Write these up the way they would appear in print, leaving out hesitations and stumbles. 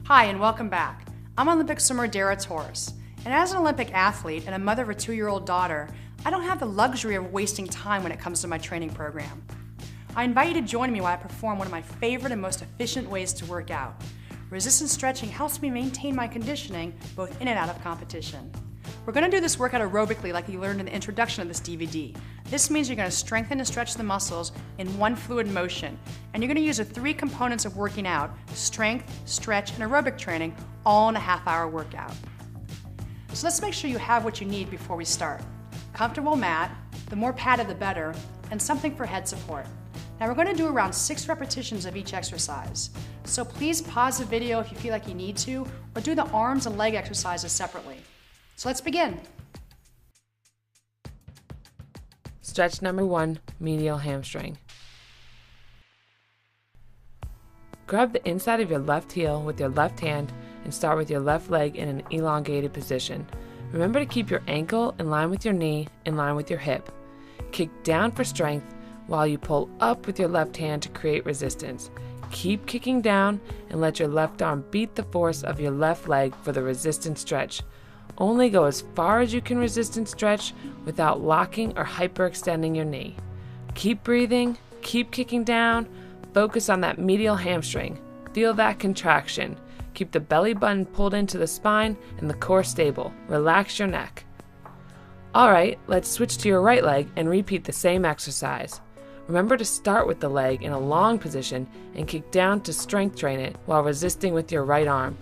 Hi, and welcome back. I'm Olympic swimmer Dara Torres, and as an Olympic athlete and a mother of a 2-year-old daughter, I don't have the luxury of wasting time when it comes to my training program. I invite you to join me while I perform one of my favorite and most efficient ways to work out. Resistance stretching helps me maintain my conditioning both in and out of competition. We're going to do this workout aerobically like you learned in the introduction of this DVD. This means you're going to strengthen and stretch the muscles in one fluid motion, and you're going to use the 3 components of working out: strength, stretch, and aerobic training, all in a half-hour workout. So let's make sure you have what you need before we start. Comfortable mat, the more padded the better, and something for head support. Now we're going to do around 6 repetitions of each exercise. So please pause the video if you feel like you need to, or do the arms and leg exercises separately. So let's begin. Stretch number 1, medial hamstring. Grab the inside of your left heel with your left hand and start with your left leg in an elongated position. Remember to keep your ankle in line with your knee, in line with your hip. Kick down for strength while you pull up with your left hand to create resistance. Keep kicking down and let your left arm beat the force of your left leg for the resistance stretch. Only go as far as you can resistance stretch without locking or hyperextending your knee. Keep breathing, keep kicking down, focus on that medial hamstring. Feel that contraction. Keep the belly button pulled into the spine and the core stable. Relax your neck. Alright, let's switch to your right leg and repeat the same exercise. Remember to start with the leg in a long position and kick down to strength train it while resisting with your right arm.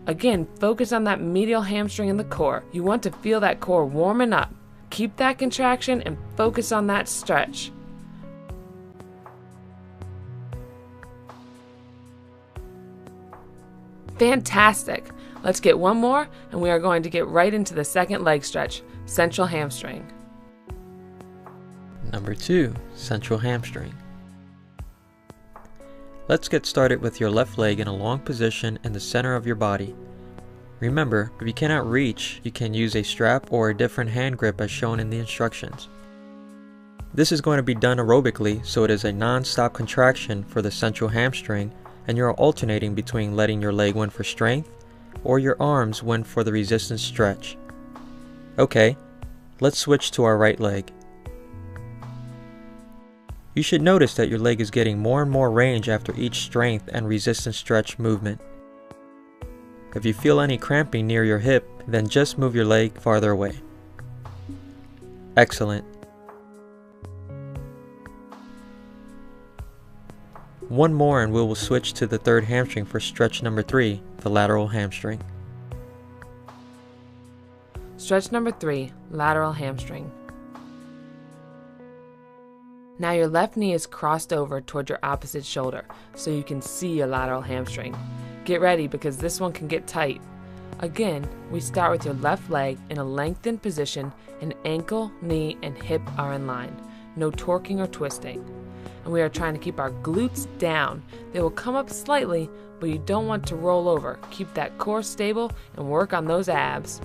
Again, focus on that medial hamstring in the core. You want to feel that core warming up. Keep that contraction and focus on that stretch. Fantastic! Let's get one more, and we are going to get right into the second leg stretch, central hamstring. Number 2, central hamstring. Let's get started with your left leg in a long position in the center of your body. Remember, if you cannot reach, you can use a strap or a different hand grip as shown in the instructions. This is going to be done aerobically, so it is a non-stop contraction for the central hamstring, and you are alternating between letting your leg win for strength or your arms win for the resistance stretch. Okay, let's switch to our right leg. You should notice that your leg is getting more and more range after each strength and resistance stretch movement. If you feel any cramping near your hip, then just move your leg farther away. Excellent. One more and we will switch to the third hamstring for stretch number 3, the lateral hamstring. Stretch number 3, lateral hamstring. Now your left knee is crossed over toward your opposite shoulder, so you can see your lateral hamstring. Get ready because this one can get tight. Again, we start with your left leg in a lengthened position and ankle, knee, and hip are in line. No torquing or twisting. And we are trying to keep our glutes down. They will come up slightly, but you don't want to roll over. Keep that core stable and work on those abs.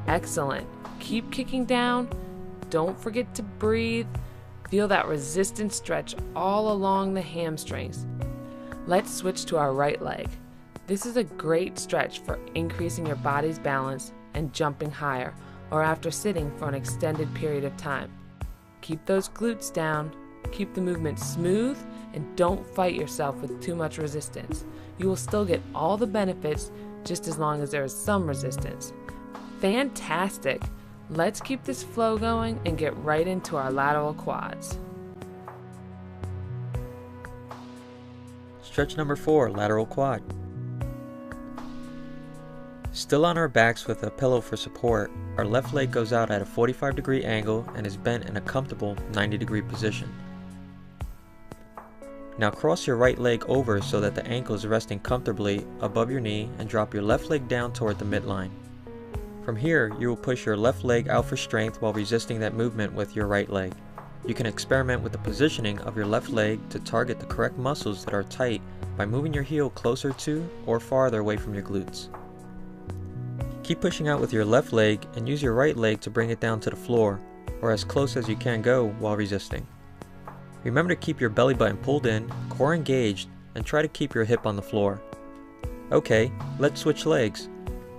Excellent. Keep kicking down. Don't forget to breathe. Feel that resistance stretch all along the hamstrings. Let's switch to our right leg. This is a great stretch for increasing your body's balance and jumping higher, or after sitting for an extended period of time. Keep those glutes down, keep the movement smooth, and don't fight yourself with too much resistance. You will still get all the benefits just as long as there is some resistance. Fantastic! Let's keep this flow going and get right into our lateral quads. Stretch number 4, lateral quad. Still on our backs with a pillow for support, our left leg goes out at a 45-degree angle and is bent in a comfortable 90-degree position. Now cross your right leg over so that the ankle is resting comfortably above your knee and drop your left leg down toward the midline. From here, you will push your left leg out for strength while resisting that movement with your right leg. You can experiment with the positioning of your left leg to target the correct muscles that are tight by moving your heel closer to or farther away from your glutes. Keep pushing out with your left leg and use your right leg to bring it down to the floor, or as close as you can go while resisting. Remember to keep your belly button pulled in, core engaged, and try to keep your hip on the floor. Okay, let's switch legs.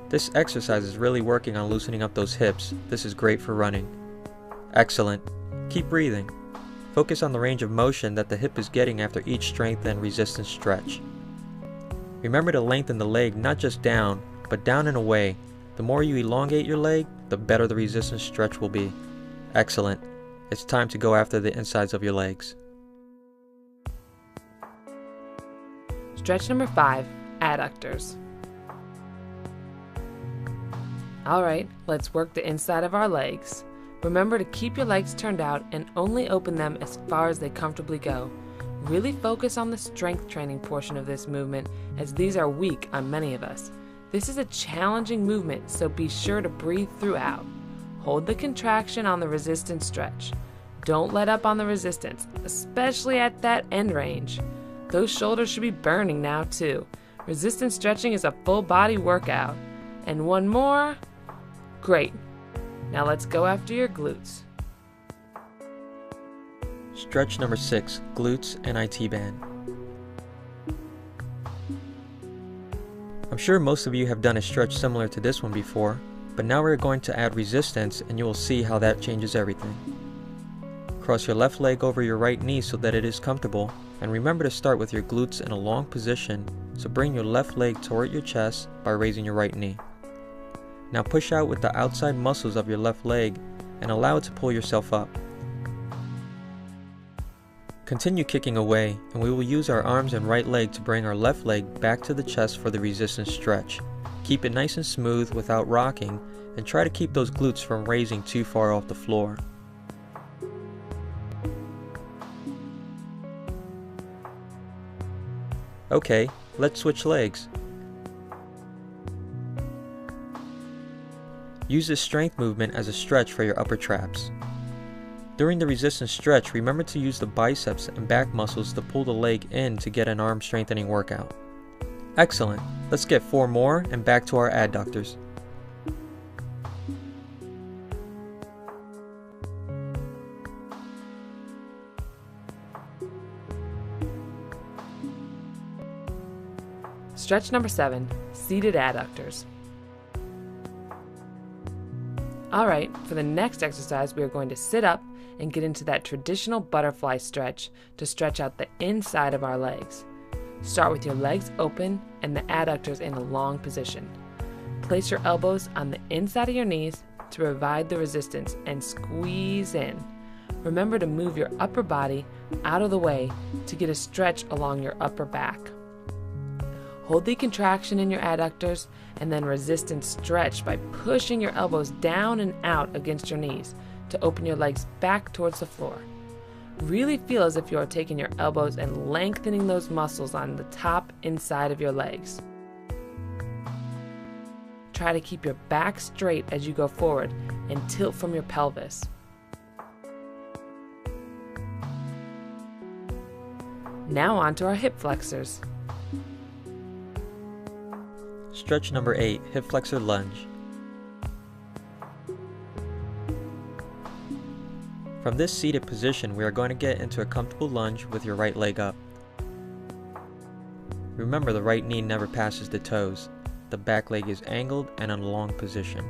This exercise is really working on loosening up those hips. This is great for running. Excellent. Keep breathing. Focus on the range of motion that the hip is getting after each strength and resistance stretch. Remember to lengthen the leg not just down, but down and away. The more you elongate your leg, the better the resistance stretch will be. Excellent. It's time to go after the insides of your legs. Stretch number 5, adductors. Alright, let's work the inside of our legs. Remember to keep your legs turned out and only open them as far as they comfortably go. Really focus on the strength training portion of this movement, as these are weak on many of us. This is a challenging movement, so be sure to breathe throughout. Hold the contraction on the resistance stretch. Don't let up on the resistance, especially at that end range. Those shoulders should be burning now too. Resistance stretching is a full body workout. And one more. Great. Now let's go after your glutes. Stretch number 6, glutes and IT band. I'm sure most of you have done a stretch similar to this one before, but now we're going to add resistance and you will see how that changes everything. Cross your left leg over your right knee so that it is comfortable, and remember to start with your glutes in a long position, so bring your left leg toward your chest by raising your right knee. Now push out with the outside muscles of your left leg and allow it to pull yourself up. Continue kicking away, and we will use our arms and right leg to bring our left leg back to the chest for the resistance stretch. Keep it nice and smooth without rocking, and try to keep those glutes from raising too far off the floor. Okay, let's switch legs. Use this strength movement as a stretch for your upper traps. During the resistance stretch, remember to use the biceps and back muscles to pull the leg in to get an arm strengthening workout. Excellent. Let's get 4 more and back to our adductors. Stretch number 7, seated adductors. Alright, for the next exercise we are going to sit up and get into that traditional butterfly stretch to stretch out the inside of our legs. Start with your legs open and the adductors in a long position. Place your elbows on the inside of your knees to provide the resistance and squeeze in. Remember to move your upper body out of the way to get a stretch along your upper back. Hold the contraction in your adductors and then resistance stretch by pushing your elbows down and out against your knees to open your legs back towards the floor. Really feel as if you are taking your elbows and lengthening those muscles on the top inside of your legs. Try to keep your back straight as you go forward and tilt from your pelvis. Now on to our hip flexors. Stretch number 8, hip flexor lunge. From this seated position, we are going to get into a comfortable lunge with your right leg up. Remember, the right knee never passes the toes. The back leg is angled and in a long position.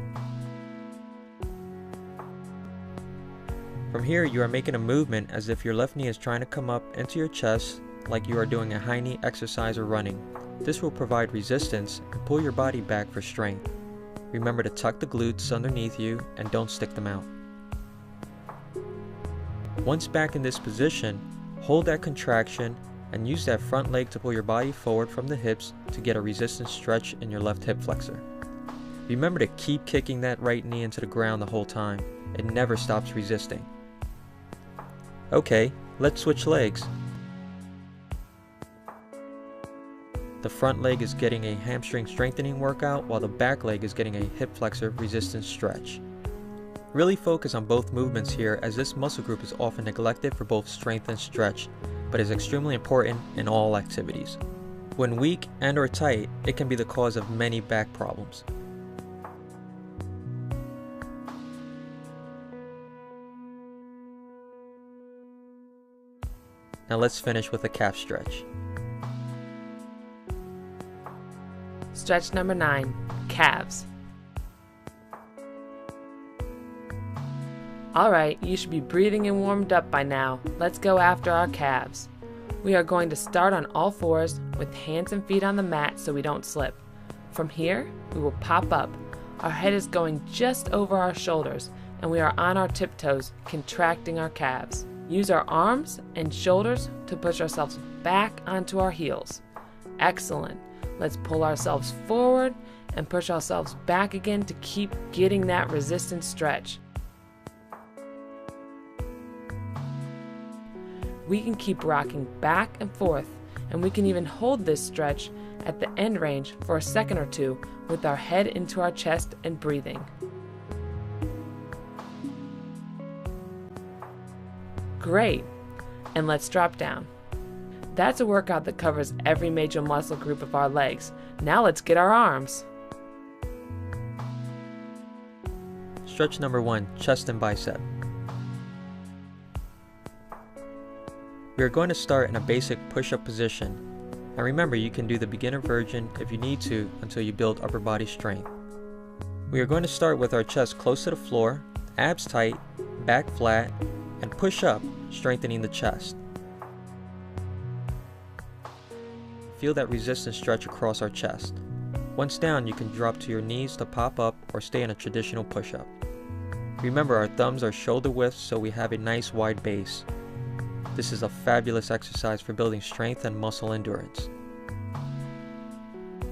From here, you are making a movement as if your left knee is trying to come up into your chest like you are doing a high knee exercise or running. This will provide resistance and pull your body back for strength. Remember to tuck the glutes underneath you and don't stick them out. Once back in this position, hold that contraction and use that front leg to pull your body forward from the hips to get a resistance stretch in your left hip flexor. Remember to keep kicking that right knee into the ground the whole time. It never stops resisting. Okay, let's switch legs. The front leg is getting a hamstring strengthening workout while the back leg is getting a hip flexor resistance stretch. Really focus on both movements here, as this muscle group is often neglected for both strength and stretch, but is extremely important in all activities. When weak and or tight, it can be the cause of many back problems. Now let's finish with a calf stretch. Stretch number 9, calves. Alright, you should be breathing and warmed up by now. Let's go after our calves. We are going to start on all fours with hands and feet on the mat so we don't slip. From here, we will pop up. Our head is going just over our shoulders and we are on our tiptoes, contracting our calves. Use our arms and shoulders to push ourselves back onto our heels. Excellent. Let's pull ourselves forward and push ourselves back again to keep getting that resistance stretch. We can keep rocking back and forth, and we can even hold this stretch at the end range for a second or two with our head into our chest and breathing. Great, and let's drop down. That's a workout that covers every major muscle group of our legs. Now let's get our arms. Stretch number 1, chest and bicep. We are going to start in a basic push-up position. And remember, you can do the beginner version if you need to until you build upper body strength. We are going to start with our chest close to the floor, abs tight, back flat, and push up, strengthening the chest. Feel that resistance stretch across our chest. Once down, you can drop to your knees to pop up or stay in a traditional push-up. Remember, our thumbs are shoulder width so we have a nice wide base. This is a fabulous exercise for building strength and muscle endurance.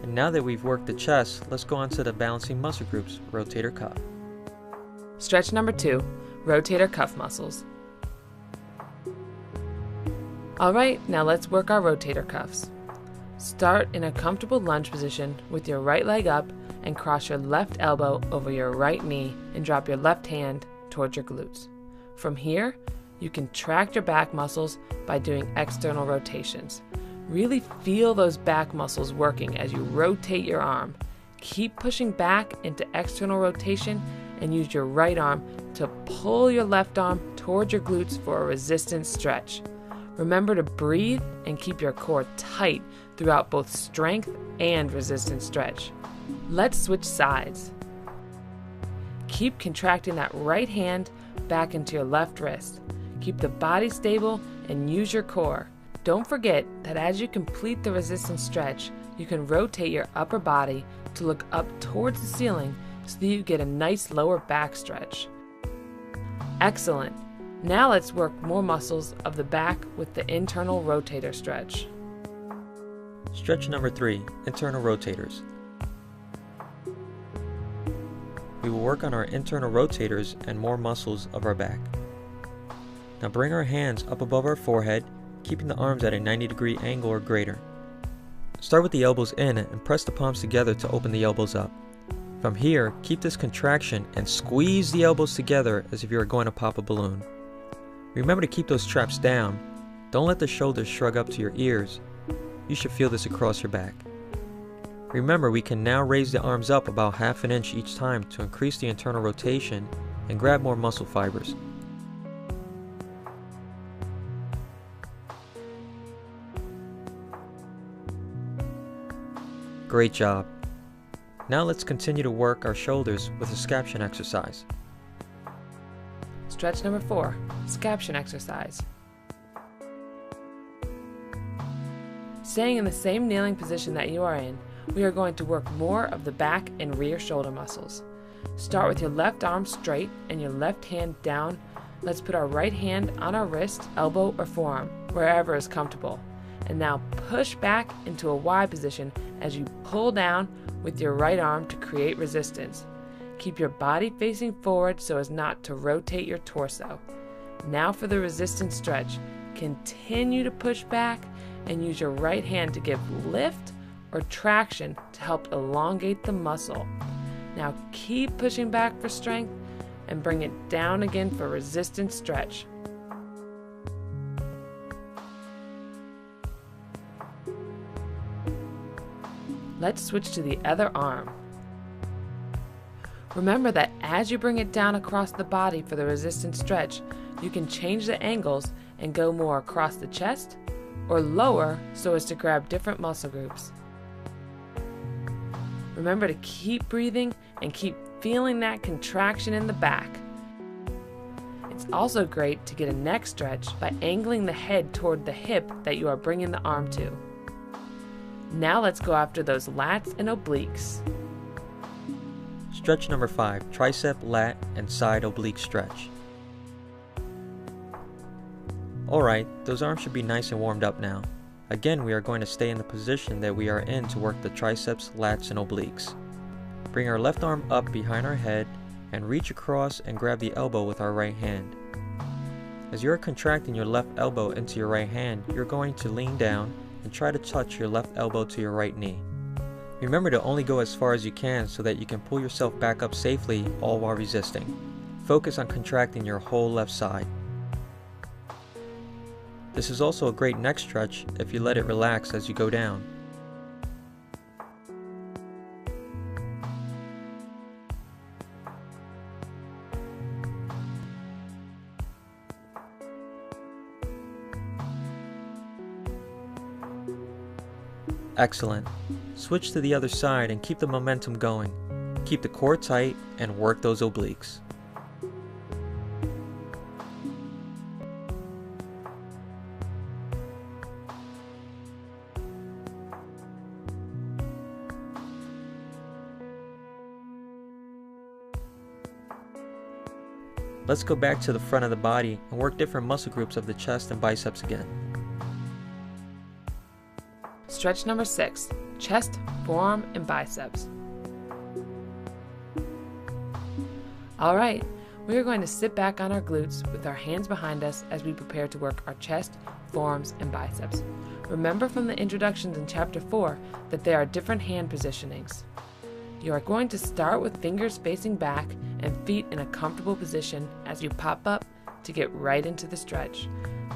And now that we've worked the chest, let's go on to the balancing muscle groups, rotator cuff. Stretch number 2, rotator cuff muscles. Alright, now let's work our rotator cuffs. Start in a comfortable lunge position with your right leg up and cross your left elbow over your right knee and drop your left hand towards your glutes. From here, you contract your back muscles by doing external rotations. Really feel those back muscles working as you rotate your arm. Keep pushing back into external rotation and use your right arm to pull your left arm towards your glutes for a resistance stretch. Remember to breathe and keep your core tight throughout both strength and resistance stretch. Let's switch sides. Keep contracting that right hand back into your left wrist. Keep the body stable and use your core. Don't forget that as you complete the resistance stretch, you can rotate your upper body to look up towards the ceiling so that you get a nice lower back stretch. Excellent. Now let's work more muscles of the back with the internal rotator stretch. Stretch number 3, internal rotators. We will work on our internal rotators and more muscles of our back. Now bring our hands up above our forehead, keeping the arms at a 90-degree angle or greater. Start with the elbows in and press the palms together to open the elbows up. From here, keep this contraction and squeeze the elbows together as if you are going to pop a balloon. Remember to keep those traps down. Don't let the shoulders shrug up to your ears. You should feel this across your back. Remember, we can now raise the arms up about half an inch each time to increase the internal rotation and grab more muscle fibers. Great job. Now let's continue to work our shoulders with a scaption exercise. Stretch number 4, scaption exercise. Staying in the same kneeling position that you are in, we are going to work more of the back and rear shoulder muscles. Start with your left arm straight and your left hand down. Let's put our right hand on our wrist, elbow, or forearm, wherever is comfortable. And now push back into a Y position as you pull down with your right arm to create resistance. Keep your body facing forward so as not to rotate your torso. Now for the resistance stretch. Continue to push back and use your right hand to give lift or traction to help elongate the muscle. Now keep pushing back for strength and bring it down again for resistance stretch. Let's switch to the other arm. Remember that as you bring it down across the body for the resistance stretch, you can change the angles and go more across the chest or lower so as to grab different muscle groups. Remember to keep breathing and keep feeling that contraction in the back. It's also great to get a neck stretch by angling the head toward the hip that you are bringing the arm to. Now let's go after those lats and obliques. Stretch number 5, tricep, lat, and side oblique stretch. Alright, those arms should be nice and warmed up now. Again, we are going to stay in the position that we are in to work the triceps, lats, and obliques. Bring our left arm up behind our head and reach across and grab the elbow with our right hand. As you are contracting your left elbow into your right hand, you're going to lean down and try to touch your left elbow to your right knee. Remember to only go as far as you can so that you can pull yourself back up safely, all while resisting. Focus on contracting your whole left side. This is also a great neck stretch if you let it relax as you go down. Excellent. Switch to the other side and keep the momentum going. Keep the core tight and work those obliques. Let's go back to the front of the body and work different muscle groups of the chest and biceps again. Stretch number 6, chest, forearm, and biceps. Alright, we are going to sit back on our glutes with our hands behind us as we prepare to work our chest, forearms, and biceps. Remember from the introductions in Chapter 4 that there are different hand positionings. You are going to start with fingers facing back and feet in a comfortable position as you pop up to get right into the stretch.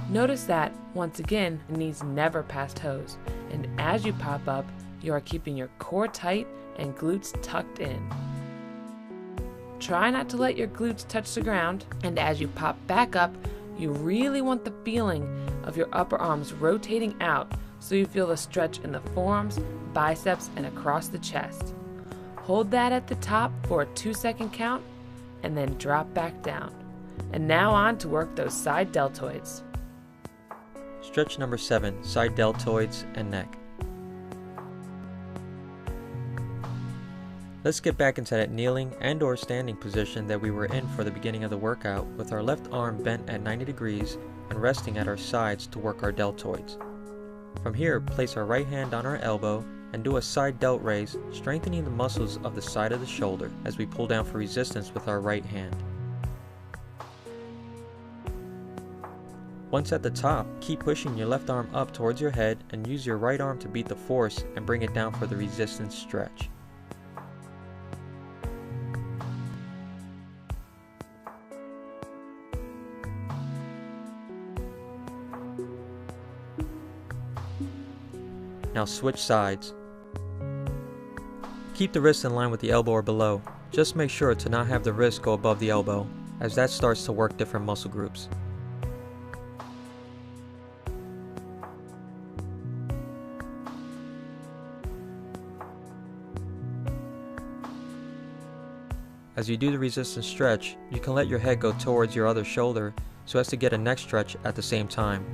Notice that, once again, knees never past toes, and as you pop up, you are keeping your core tight and glutes tucked in. Try not to let your glutes touch the ground, and as you pop back up, you really want the feeling of your upper arms rotating out so you feel the stretch in the forearms, biceps, and across the chest. Hold that at the top for a 2-second count, and then drop back down. And now on to work those side deltoids. Stretch number 7, side deltoids and neck. Let's get back into that kneeling and or standing position that we were in for the beginning of the workout, with our left arm bent at 90 degrees and resting at our sides to work our deltoids. From here, place our right hand on our elbow and do a side delt raise, strengthening the muscles of the side of the shoulder as we pull down for resistance with our right hand. Once at the top, keep pushing your left arm up towards your head and use your right arm to beat the force and bring it down for the resistance stretch. Now switch sides. Keep the wrist in line with the elbow or below. Just make sure to not have the wrist go above the elbow, as that starts to work different muscle groups. As you do the resistance stretch, you can let your head go towards your other shoulder so as to get a neck stretch at the same time.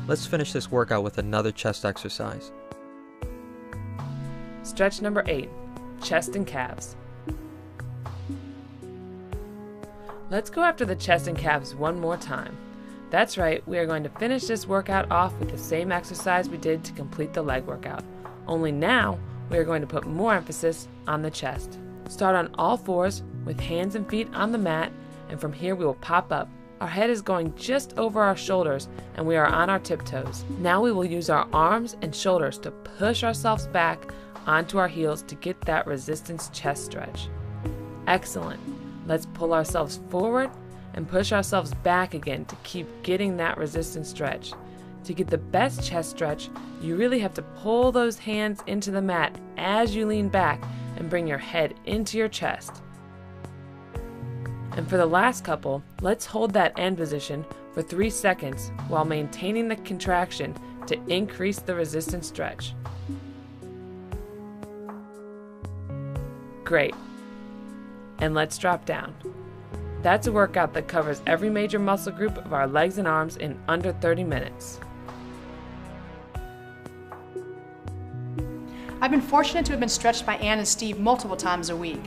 Let's finish this workout with another chest exercise. Stretch number 8, chest and calves. Let's go after the chest and calves one more time. That's right, we are going to finish this workout off with the same exercise we did to complete the leg workout. Only now, we are going to put more emphasis on the chest. Start on all fours with hands and feet on the mat, and from here we will pop up. Our head is going just over our shoulders and we are on our tiptoes. Now we will use our arms and shoulders to push ourselves back onto our heels to get that resistance chest stretch. Excellent. Let's pull ourselves forward and push ourselves back again to keep getting that resistance stretch. To get the best chest stretch, you really have to pull those hands into the mat as you lean back and bring your head into your chest. And for the last couple, let's hold that end position for 3 seconds while maintaining the contraction to increase the resistance stretch. Great. And let's drop down. That's a workout that covers every major muscle group of our legs and arms in under 30 minutes. I've been fortunate to have been stretched by Ann and Steve multiple times a week.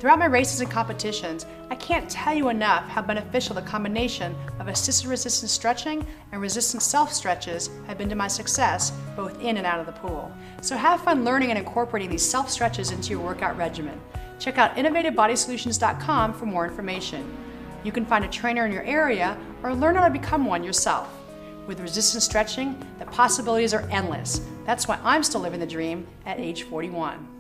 Throughout my races and competitions, I can't tell you enough how beneficial the combination of assisted resistance stretching and resistance self-stretches have been to my success, both in and out of the pool. So have fun learning and incorporating these self-stretches into your workout regimen. Check out innovativebodysolutions.com for more information. You can find a trainer in your area or learn how to become one yourself. With resistance stretching, the possibilities are endless. That's why I'm still living the dream at age 41.